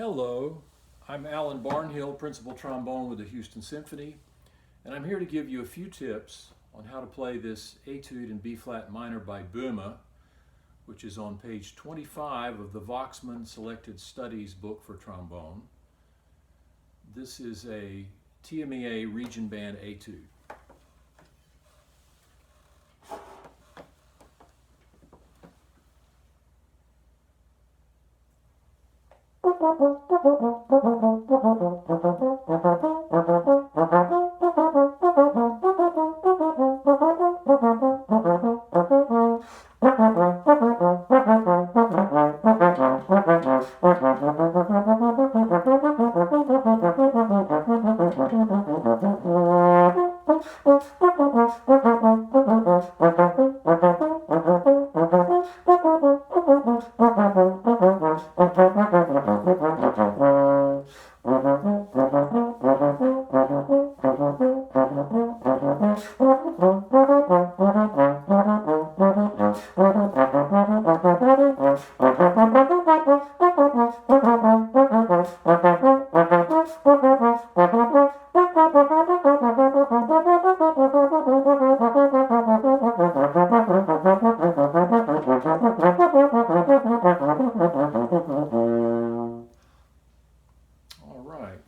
Hello, I'm Alan Barnhill, Principal Trombone with the Houston Symphony, and I'm here to give you a few tips on how to play this Etude in B-flat minor by Bohme, which is on page 25 of the Waxman Selected Studies book for trombone. This is a TMEA Region Band Etude. All right.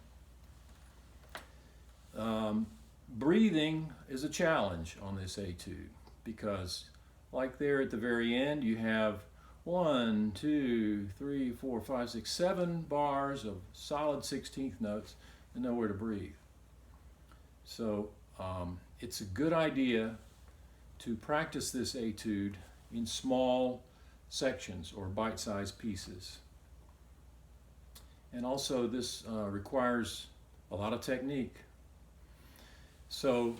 Breathing is a challenge on this etude because, like there at the very end, you have 1, 2, 3, 4, 5, 6, 7 bars of solid 16th notes and nowhere to breathe. So it's a good idea to practice this etude in small sections or bite-sized pieces. And also this requires a lot of technique. So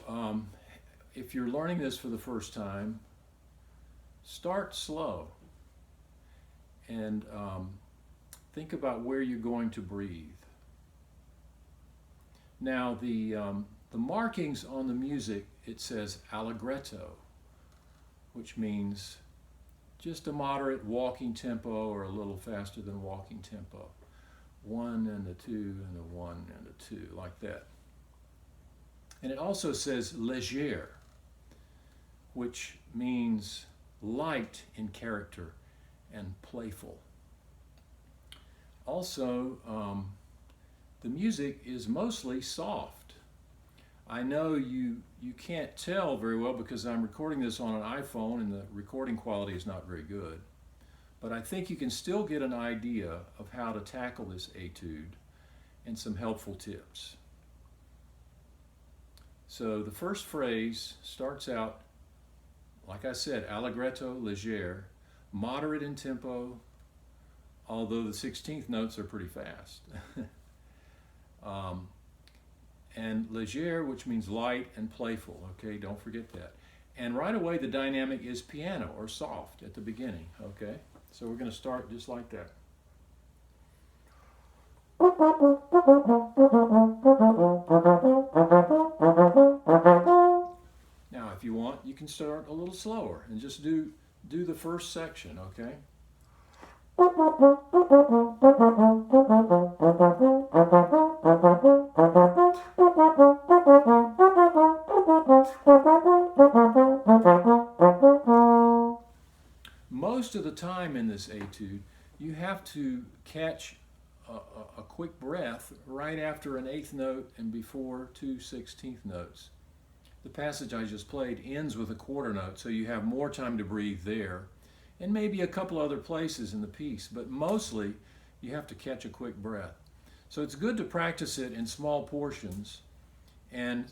if you're learning this for the first time, start slow and think about where you're going to breathe. Now the markings on the music, it says allegretto, which means just a moderate walking tempo or a little faster than walking tempo. 1 and a 2 and a 1 and a 2, like that. And it also says léger, which means light in character and playful. Also, the music is mostly soft. I know you can't tell very well because I'm recording this on an iPhone and the recording quality is not very good. But I think you can still get an idea of how to tackle this etude and some helpful tips. So the first phrase starts out, like I said, allegretto, léger, moderate in tempo, although the 16th notes are pretty fast. And léger, which means light and playful, okay, don't forget that. And right away the dynamic is piano or soft at the beginning, okay? So we're going to start just like that. Now, if you want, you can start a little slower and just do the first section, okay? Most of the time in this etude, you have to catch a quick breath right after an 8th note and before 2 16th notes. The passage I just played ends with a quarter note, so you have more time to breathe there, and maybe a couple other places in the piece, but mostly you have to catch a quick breath. So it's good to practice it in small portions and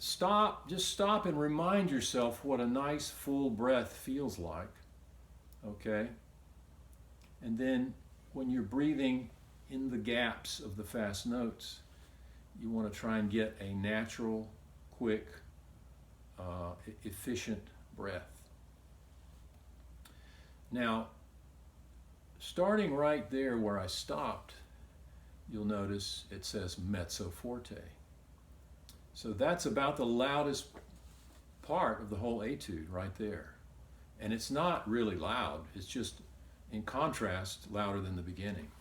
just stop and remind yourself what a nice full breath feels like, okay? And then when you're breathing in the gaps of the fast notes, you want to try and get a natural, quick, efficient breath. Now, starting right there where I stopped, you'll notice it says mezzo forte. So that's about the loudest part of the whole etude right there. And it's not really loud, it's just in contrast louder than the beginning.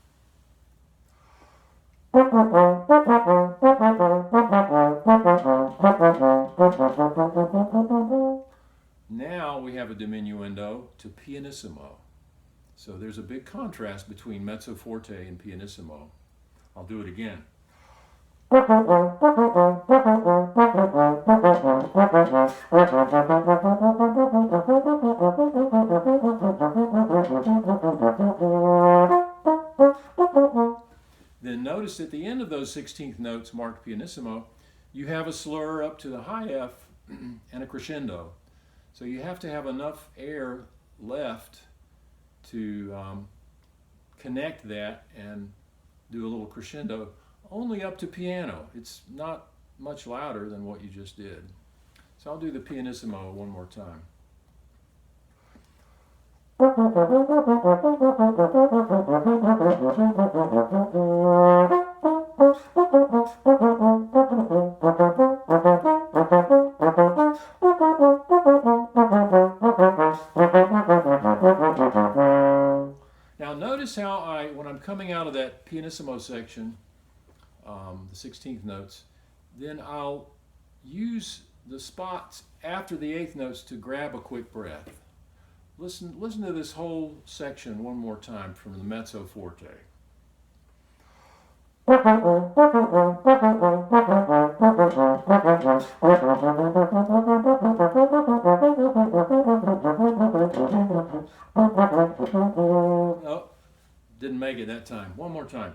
Now we have a diminuendo to pianissimo. So there's a big contrast between mezzo forte and pianissimo. I'll do it again. Then notice at the end of those 16th notes marked pianissimo, you have a slur up to the high F and a crescendo. So you have to have enough air left to connect that and do a little crescendo only up to piano. It's not much louder than what you just did. So I'll do the pianissimo one more time. Now notice how when I'm coming out of that pianissimo section, the 16th notes, then I'll use the spots after the 8th notes to grab a quick breath. Listen to this whole section one more time from the mezzo forte. Oh, didn't make it that time. One more time.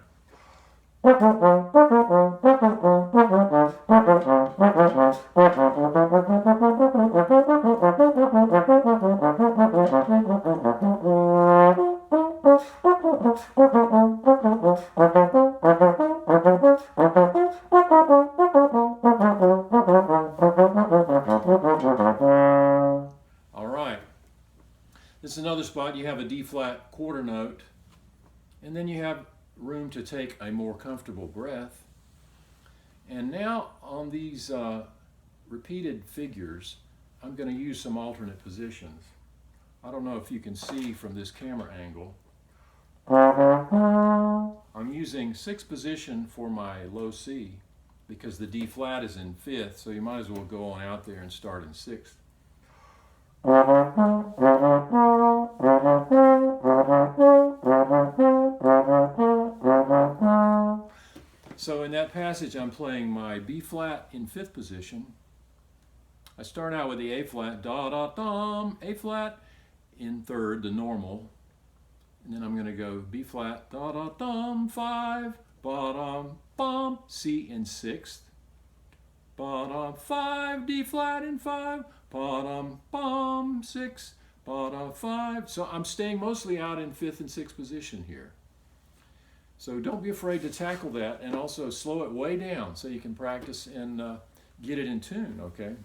All right. This is another spot. You have a D flat quarter note, and then you have room to take a more comfortable breath. And now on these repeated figures, I'm going to use some alternate positions. I don't know if you can see from this camera angle. I'm using 6th position for my low C because the D flat is in 5th, so you might as well go on out there and start in 6th. So in that passage, I'm playing my B flat in 5th position. I start out with the A flat, da da dum, A flat in 3rd, the normal, and then I'm going to go B flat, da da dum, 5, ba dum bum, C in 6th, ba dum 5, D flat in 5, ba dum bum, 6, ba dum 5. So I'm staying mostly out in 5th and 6th position here. So don't be afraid to tackle that, and also slow it way down so you can practice and get it in tune, okay?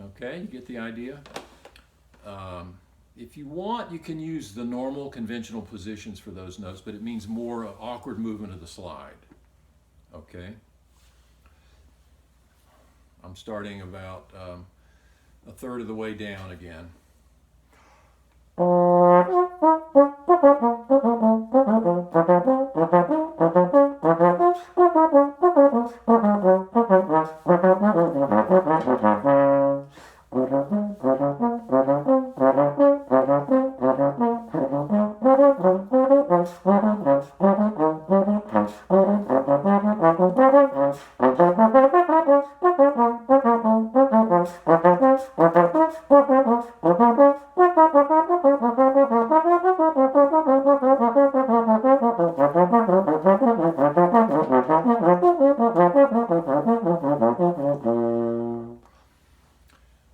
Okay, you get the idea? If you want, you can use the normal conventional positions for those notes, but it means more awkward movement of the slide, okay? I'm starting about a third of the way down again.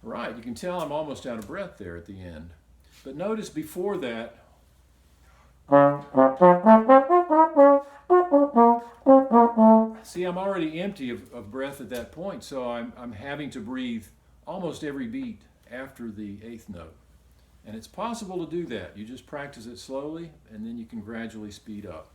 Right, you can tell I'm almost out of breath there at the end. But notice before that, see, I'm already empty of breath at that point, so I'm having to breathe almost every beat after the 8th note. And it's possible to do that. You just practice it slowly, and then you can gradually speed up.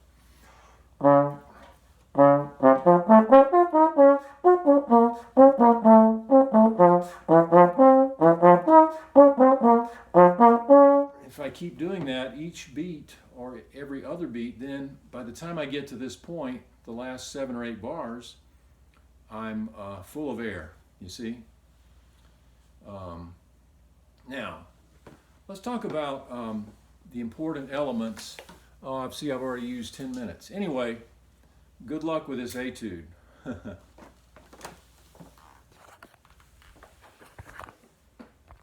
keep doing that each beat or every other beat, then by the time I get to this point, the last 7 or 8 bars, I'm full of air, you see? Now, let's talk about the important elements. Oh, I see I've already used 10 minutes. Anyway, good luck with this etude.